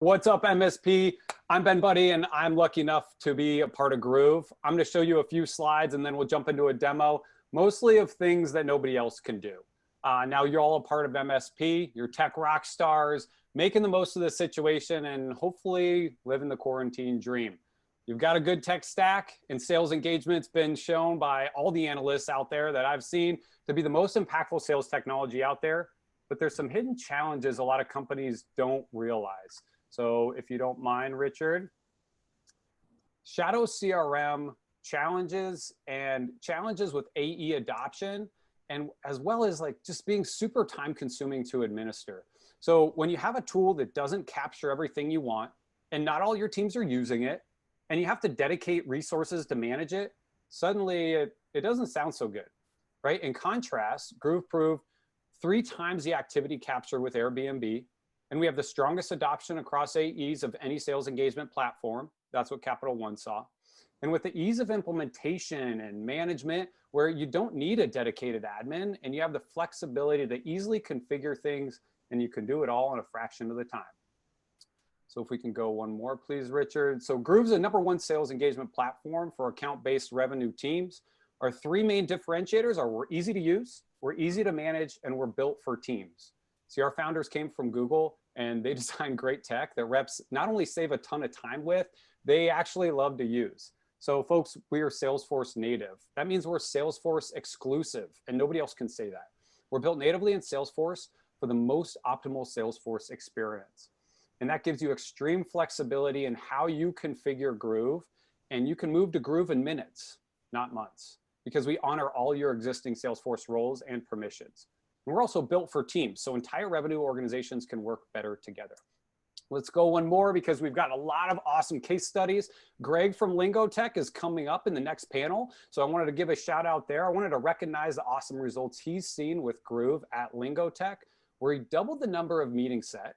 What's up, MSP? I'm Ben Buddy, and I'm lucky enough to be a part of Groove. I'm going to show you a few slides, and then we'll jump into a demo, mostly of things that nobody else can do. Now, you're all a part of MSP. You're tech rock stars, making the most of the situation, and hopefully living the quarantine dream. You've got a good tech stack, and sales engagement's been shown by all the analysts out there that I've seen to be the most impactful sales technology out there. But there's some hidden challenges a lot of companies don't realize. So if you don't mind, Richard, Shadow CRM challenges with AE adoption, and as well as like just being super time consuming to administer. So when you have a tool that doesn't capture everything you want, and not all your teams are using it, and you have to dedicate resources to manage it, suddenly it doesn't sound so good, right? In contrast, Groove proved 3 times the activity capture with Airbnb, and we have the strongest adoption across AEs of any sales engagement platform. That's what Capital One saw. And with the ease of implementation and management, where you don't need a dedicated admin and you have the flexibility to easily configure things, and you can do it all in a fraction of the time. So if we can go one more, please, Richard. So Groove's the #1 sales engagement platform for account-based revenue teams. Our 3 main differentiators are we're easy to use, we're easy to manage, and we're built for teams. See, our founders came from Google, and they designed great tech that reps not only save a ton of time with, they actually love to use. So folks, we are Salesforce native. That means we're Salesforce exclusive, and nobody else can say that. We're built natively in Salesforce for the most optimal Salesforce experience. And that gives you extreme flexibility in how you configure Groove, and you can move to Groove in minutes, not months, because we honor all your existing Salesforce roles and permissions. And we're also built for teams, so entire revenue organizations can work better together. Let's go one more because we've got a lot of awesome case studies. Greg from Lingotech is coming up in the next panel, so I wanted to give a shout out there. I wanted to recognize the awesome results he's seen with Groove at Lingotech, where he doubled the number of meetings set,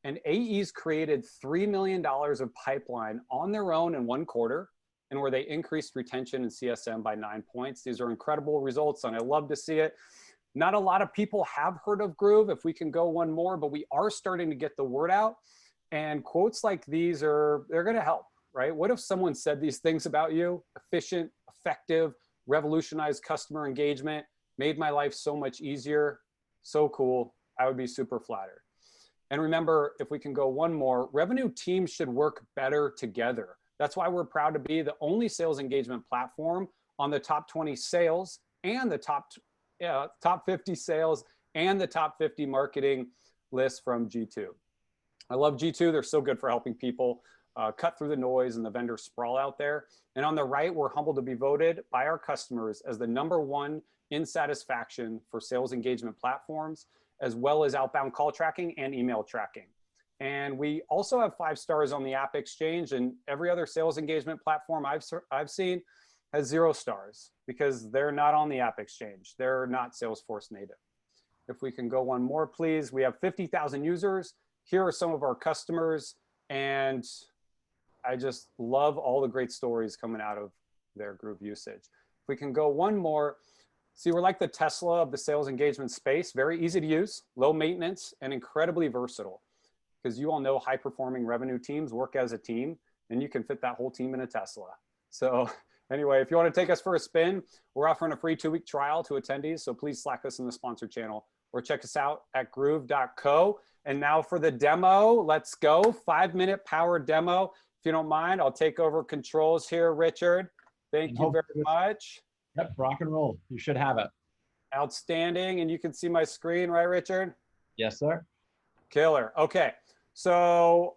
and AEs created $3 million of pipeline on their own in 1 quarter, and where they increased retention and CSM by 9 points. These are incredible results, and I love to see it. Not a lot of people have heard of Groove, if we can go one more, but we are starting to get the word out. And quotes like these they're gonna help, right? What if someone said these things about you? Efficient, effective, revolutionized customer engagement, made my life so much easier, so cool. I would be super flattered. And remember, if we can go one more, revenue teams should work better together. That's why we're proud to be the only sales engagement platform on the top 20 sales and the top 50 sales and the top 50 marketing list from G2. I love G2. They're so good for helping people cut through the noise and the vendor sprawl out there. And on the right, we're humbled to be voted by our customers as the #1 in satisfaction for sales engagement platforms, as well as outbound call tracking and email tracking. And we also have 5 stars on the App Exchange, and every other sales engagement platform I've seen has 0 stars because they're not on the App Exchange. They're not Salesforce native. If we can go one more, please. We have 50,000 users. Here are some of our customers, and I just love all the great stories coming out of their Groove usage. If we can go one more, see, we're like the Tesla of the sales engagement space, very easy to use, low maintenance, and incredibly versatile. Because you all know high-performing revenue teams work as a team, and you can fit that whole team in a Tesla. So anyway, if you want to take us for a spin, we're offering a free 2-week trial to attendees, so please Slack us in the sponsor channel or check us out at groove.co. And now for the demo, let's go. 5-minute power demo. If you don't mind, I'll take over controls here, Richard. Thank you very much. Yep, rock and roll. You should have it. Outstanding. And you can see my screen, right, Richard? Yes, sir. Killer. Okay. So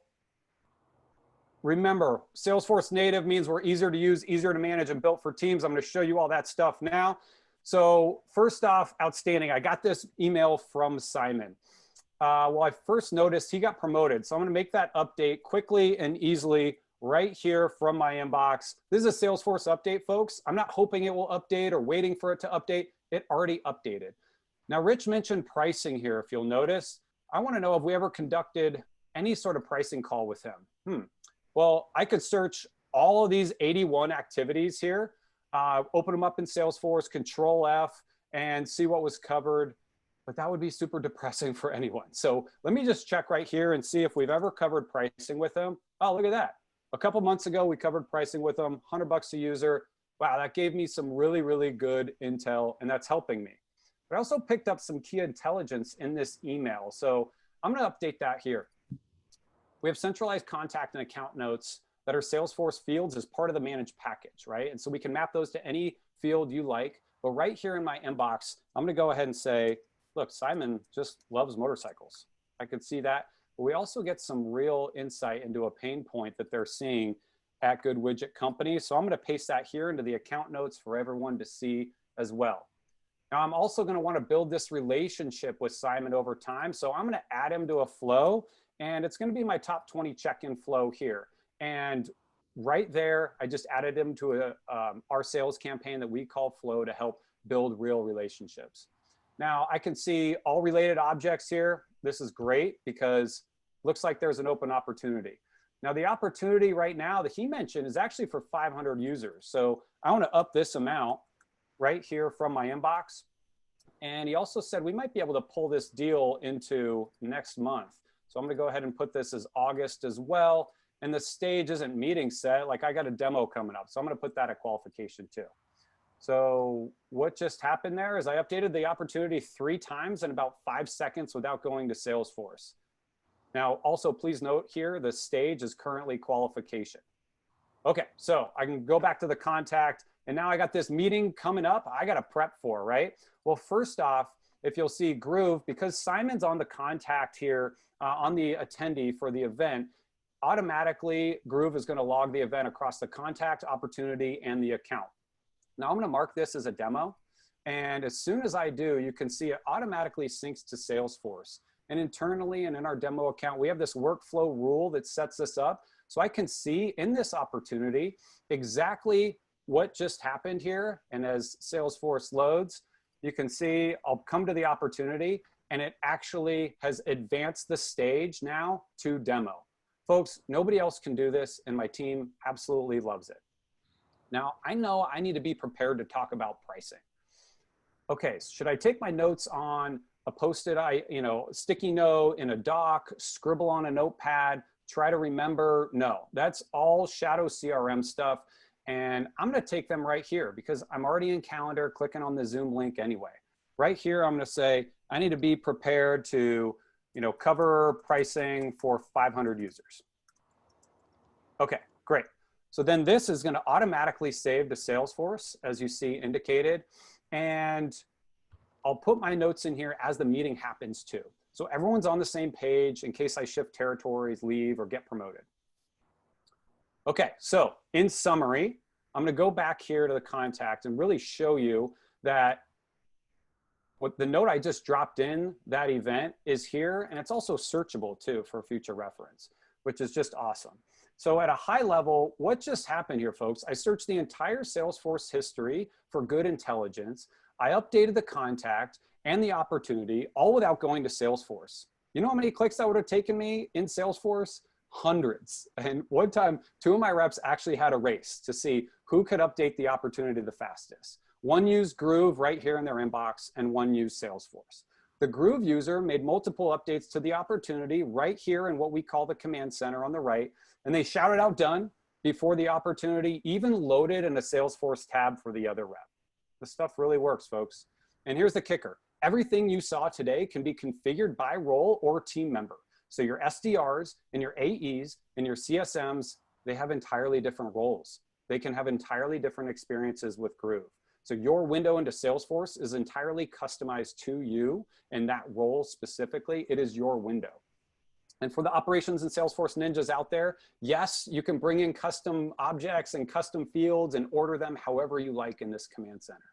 remember, Salesforce native means we're easier to use, easier to manage, and built for teams. I'm going to show you all that stuff now. So first off, outstanding. I got this email from Simon. Well, I first noticed he got promoted. So I'm going to make that update quickly and easily right here from my inbox. This is a Salesforce update, folks. I'm not hoping it will update or waiting for it to update. It already updated. Now, Rich mentioned pricing here, if you'll notice. I want to know if we ever conducted any sort of pricing call with him. Well, I could search all of these 81 activities here, open them up in Salesforce, Control F, and see what was covered but that would be super depressing for anyone. So let me just check right here and see if we've ever covered pricing with them. Oh, look at that. A couple months ago, we covered pricing with them, $100 a user. Wow, that gave me some really, really good intel, and that's helping me. But I also picked up some key intelligence in this email. So I'm gonna update that here. We have centralized contact and account notes that are Salesforce fields as part of the managed package, right? And so we can map those to any field you like. But right here in my inbox, I'm gonna go ahead and say, look, Simon just loves motorcycles. I could see that. But we also get some real insight into a pain point that they're seeing at Good Widget Company. So I'm gonna paste that here into the account notes for everyone to see as well. Now I'm also gonna wanna build this relationship with Simon over time. So I'm gonna add him to a flow, and it's gonna be my top 20 check-in flow here. And right there, I just added him to our sales campaign that we call Flow to help build real relationships. Now I can see all related objects here. This is great because looks like there's an open opportunity. Now the opportunity right now that he mentioned is actually for 500 users. So I want to up this amount right here from my inbox. And he also said we might be able to pull this deal into next month. So I'm going to go ahead and put this as August as well. And the stage isn't meeting set. Like I got a demo coming up. So I'm going to put that at qualification too. So what just happened there is I updated the opportunity 3 times in about 5 seconds without going to Salesforce. Now, also please note here, the stage is currently qualification. Okay, so I can go back to the contact, and now I got this meeting coming up I got to prep for, right? Well, first off, if you'll see Groove, because Simon's on the contact here, on the attendee for the event, automatically Groove is going to log the event across the contact, opportunity, and the account. Now I'm going to mark this as a demo. And as soon as I do, you can see it automatically syncs to Salesforce. And internally and in our demo account, we have this workflow rule that sets this up. So I can see in this opportunity exactly what just happened here. And as Salesforce loads, you can see I'll come to the opportunity and it actually has advanced the stage now to demo. Folks, nobody else can do this and my team absolutely loves it. Now, I know I need to be prepared to talk about pricing. Okay, should I take my notes on a post-it, sticky note in a doc, scribble on a notepad, try to remember? No, that's all shadow CRM stuff. And I'm gonna take them right here because I'm already in Calendar clicking on the Zoom link anyway. Right here, I'm gonna say, I need to be prepared to cover pricing for 500 users. Okay, great. So then this is going to automatically save to Salesforce, as you see indicated. And I'll put my notes in here as the meeting happens too. So everyone's on the same page in case I shift territories, leave, or get promoted. Okay, so in summary, I'm going to go back here to the contact and really show you that what the note I just dropped in that event is here. And it's also searchable too for future reference, which is just awesome. So at a high level, what just happened here, folks? I searched the entire Salesforce history for good intelligence. I updated the contact and the opportunity, all without going to Salesforce. You know how many clicks that would have taken me in Salesforce? Hundreds. And one time, 2 of my reps actually had a race to see who could update the opportunity the fastest. One used Groove right here in their inbox, and one used Salesforce. The Groove user made multiple updates to the opportunity right here in what we call the command center on the right, and they shouted out done before the opportunity even loaded in a Salesforce tab for the other rep. This stuff really works, folks. And here's the kicker. Everything you saw today can be configured by role or team member. So your SDRs and your AEs and your CSMs, they have entirely different roles. They can have entirely different experiences with Groove. So your window into Salesforce is entirely customized to you and that role specifically. It is your window. And for the operations and Salesforce ninjas out there, yes, you can bring in custom objects and custom fields and order them however you like in this command center.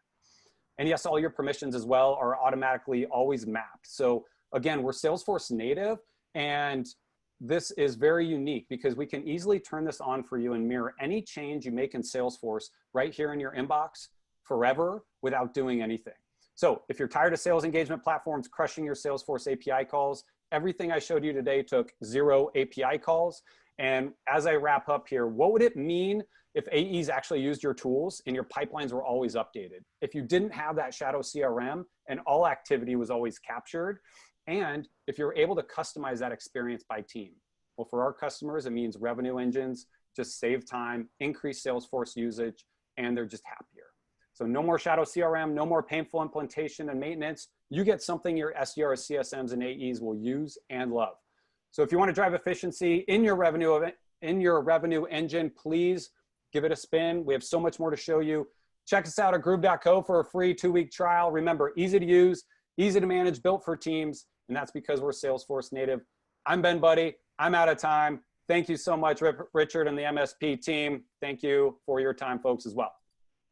And yes, all your permissions as well are automatically always mapped. So again, we're Salesforce native, and this is very unique because we can easily turn this on for you and mirror any change you make in Salesforce right here in your inbox forever without doing anything. So if you're tired of sales engagement platforms crushing your Salesforce API calls, everything I showed you today took 0 API calls. And as I wrap up here, what would it mean if AEs actually used your tools and your pipelines were always updated? If you didn't have that shadow CRM and all activity was always captured, and if you're able to customize that experience by team? Well, for our customers, it means revenue engines just save time, increase Salesforce usage, and they're just happier. So no more shadow CRM, no more painful implementation and maintenance. You get something your SDRs, CSMs, and AEs will use and love. So if you want to drive efficiency in your revenue engine, please give it a spin. We have so much more to show you. Check us out at groove.co for a free 2-week trial. Remember, easy to use, easy to manage, built for teams, and that's because we're Salesforce native. I'm Ben Buddy. I'm out of time. Thank you so much, Richard and the MSP team. Thank you for your time, folks, as well.